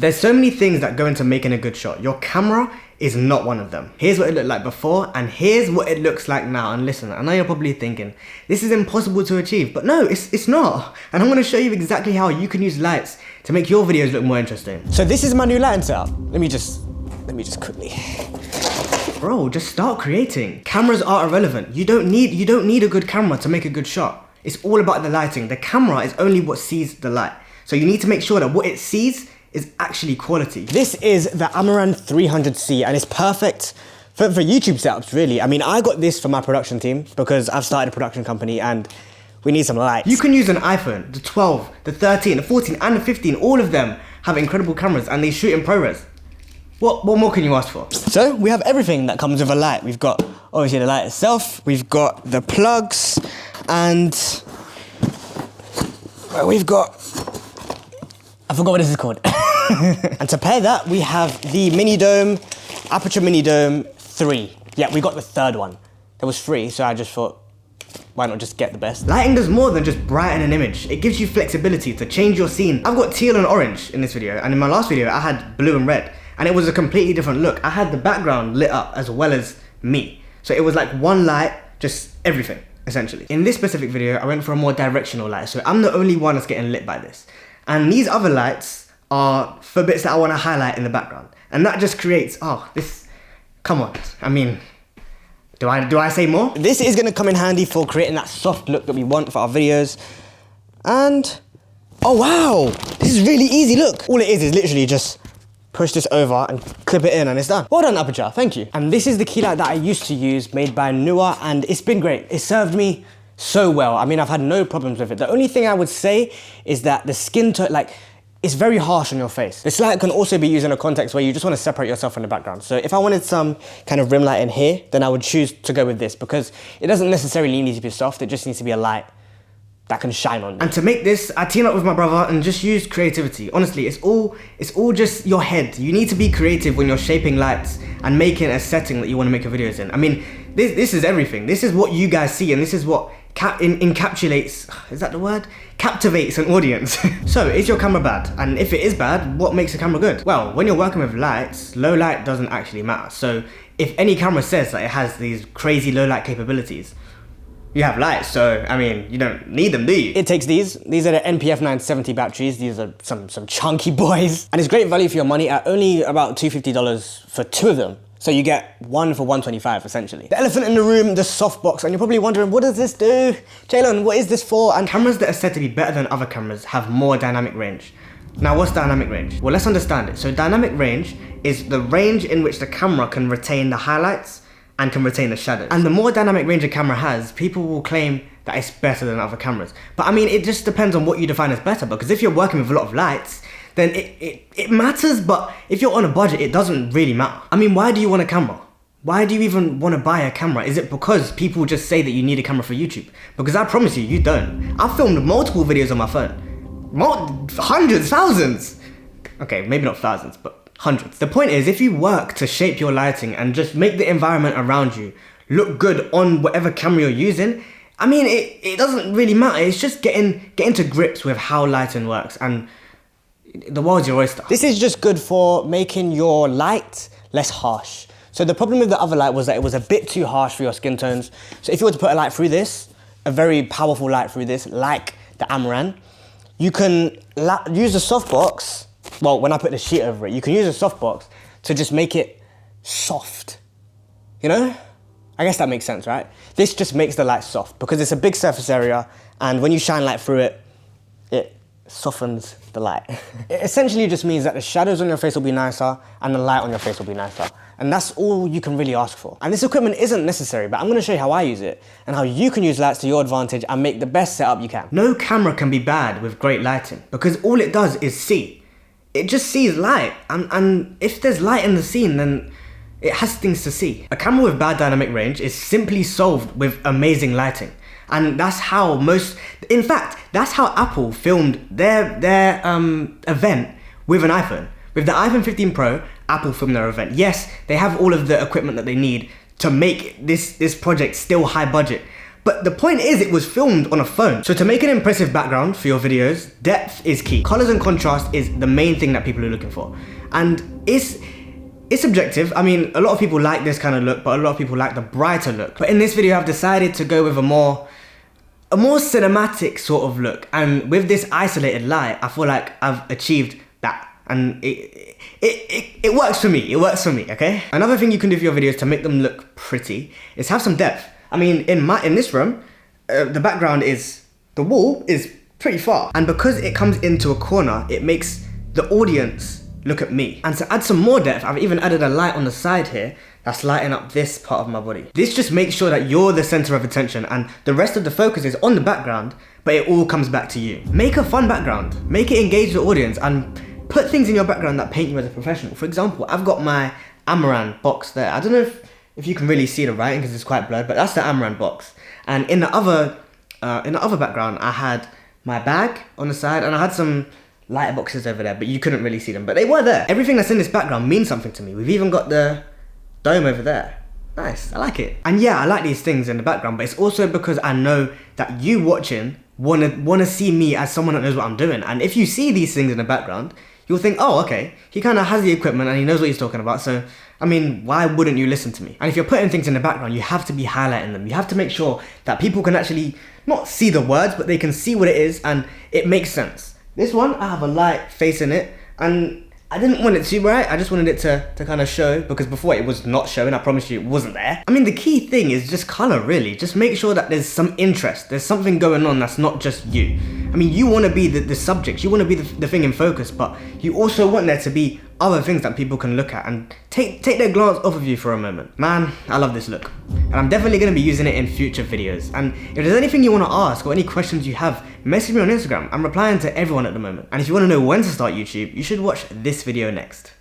There's so many things that go into making a good shot. Your camera is not one of them. Here's what it looked like before, and here's what it looks like now. And listen, I know you're probably thinking, this is impossible to achieve, but no, it's not. And I'm gonna show you exactly how you can use lights to make your videos look more interesting. So this is my new lighting setup. Let me just quickly. Bro, just start creating. Cameras are irrelevant. You don't need a good camera to make a good shot. It's all about the lighting. The camera is only what sees the light. So you need to make sure that what it sees is actually quality. This is the Amaran 300C, and it's perfect for YouTube setups, really. I mean, I got this for my production team because I've started a production company and we need some lights. You can use an iPhone, the 12, the 13, the 14, and the 15. All of them have incredible cameras and they shoot in ProRes. What more can you ask for? So we have everything that comes with a light. We've got, obviously, the light itself. We've got the plugs, and we've got, I forgot what this is called. And to pair that, we have the Mini Dome, Aperture Mini Dome 3. Yeah, we got the third one. There was 3, so I just thought, why not just get the best? Lighting does more than just brighten an image. It gives you flexibility to change your scene. I've got teal and orange in this video, and in my last video, I had blue and red. And it was a completely different look. I had the background lit up as well as me. So it was like one light, just everything, essentially. In this specific video, I went for a more directional light. So I'm the only one that's getting lit by this. And these other lights are for bits that I want to highlight in the background. And that just creates, come on. I mean, do I say more? This is gonna come in handy for creating that soft look that we want for our videos. And, oh wow, this is really easy, look. All it is literally just push this over and clip it in and it's done. Well done, Aperture, thank you. And this is the key light that I used to use, made by Nua, and it's been great. It served me so well. I mean, I've had no problems with it. The only thing I would say is that the skin tone, it's very harsh on your face. This light can also be used in a context where you just want to separate yourself from the background. So if I wanted some kind of rim light in here, then I would choose to go with this because it doesn't necessarily need to be soft, it just needs to be a light that can shine on. And to make this, I teamed up with my brother and just used creativity. Honestly, it's all just your head. You need to be creative when you're shaping lights and making a setting that you want to make your videos in. I mean, this is everything. This is what you guys see, and this is what encapsulates, is that the word? Captivates an audience. So, is your camera bad? And if it is bad, what makes a camera good? Well, when you're working with lights, low light doesn't actually matter. So, if any camera says that it has these crazy low light capabilities, you have lights, so, I mean, you don't need them, do you? It takes these. These are the NPF 970 batteries. These are some chunky boys. And it's great value for your money at only about $250 for 2 of them. So you get 1 for $125, essentially. The elephant in the room, the softbox, and you're probably wondering, what does this do? Jalen, what is this for? And cameras that are said to be better than other cameras have more dynamic range. Now, what's dynamic range? Well, let's understand it. So dynamic range is the range in which the camera can retain the highlights and can retain the shadows. And the more dynamic range a camera has, people will claim that it's better than other cameras. But I mean, it just depends on what you define as better, because if you're working with a lot of lights, then it matters, but if you're on a budget, it doesn't really matter. I mean, why do you want a camera? Why do you even want to buy a camera? Is it because people just say that you need a camera for YouTube? Because I promise you, you don't. I've filmed multiple videos on my phone. Hundreds, thousands. Okay, maybe not thousands, but hundreds. The point is, if you work to shape your lighting and just make the environment around you look good on whatever camera you're using, I mean, it doesn't really matter. It's just getting to grips with how lighting works, and the world's your oyster. This is just good for making your light less harsh. So the problem with the other light was that it was a bit too harsh for your skin tones. So if you were to put a light through this, a very powerful light through this, like the Amaran, you can use the softbox. Well, when I put the sheet over it, you can use a softbox to just make it soft. You know? I guess that makes sense, right? This just makes the light soft because it's a big surface area, and when you shine light through it, it softens the light. It essentially just means that the shadows on your face will be nicer and the light on your face will be nicer. And that's all you can really ask for. And this equipment isn't necessary, but I'm gonna show you how I use it and how you can use lights to your advantage and make the best setup you can. No camera can be bad with great lighting because all it does is see. It just sees light, and if there's light in the scene, then it has things to see. A camera with bad dynamic range is simply solved with amazing lighting. And that's how in fact, that's how Apple filmed their event with an iPhone. With the iPhone 15 Pro, Apple filmed their event. Yes, they have all of the equipment that they need to make this project still high budget, But the point is, it was filmed on a phone. So to make an impressive background for your videos, depth is key. Colors and contrast is the main thing that people are looking for. And it's subjective. I mean, a lot of people like this kind of look, but a lot of people like the brighter look. But in this video, I've decided to go with a more cinematic sort of look. And with this isolated light, I feel like I've achieved that. And it works for me. It works for me, okay? Another thing you can do for your videos to make them look pretty is have some depth. I mean, in this room, the background the wall is pretty far. And because it comes into a corner, it makes the audience look at me. And to add some more depth, I've even added a light on the side here that's lighting up this part of my body. This just makes sure that you're the center of attention and the rest of the focus is on the background, but it all comes back to you. Make a fun background. Make it engage the audience and put things in your background that paint you as a professional. For example, I've got my Amaran box there. I don't know if you can really see the writing because it's quite blurred, but that's the Amaran box. And in the other background, I had my bag on the side and I had some lighter boxes over there, but you couldn't really see them, but they were there. Everything that's in this background means something to me. We've even got the dome over there. Nice, I like it. And yeah, I like these things in the background, but it's also because I know that you watching wanna see me as someone that knows what I'm doing. And if you see these things in the background, you'll think, oh, okay, he kind of has the equipment and he knows what he's talking about, so I mean, why wouldn't you listen to me? And if you're putting things in the background, you have to be highlighting them. You have to make sure that people can actually not see the words, but they can see what it is and it makes sense. This one, I have a light facing it, and I didn't want it too bright. I just wanted it to kind of show, because before it was not showing. I promise you it wasn't there. I mean, the key thing is just color, really. Just make sure that there's some interest. There's something going on that's not just you. I mean, you want to be the subject. You want to be the thing in focus, but you also want there to be other things that people can look at and take their glance off of you for a moment. Man, I love this look. And I'm definitely going to be using it in future videos. And if there's anything you want to ask or any questions you have, message me on Instagram. I'm replying to everyone at the moment. And if you want to know when to start YouTube, you should watch this video next.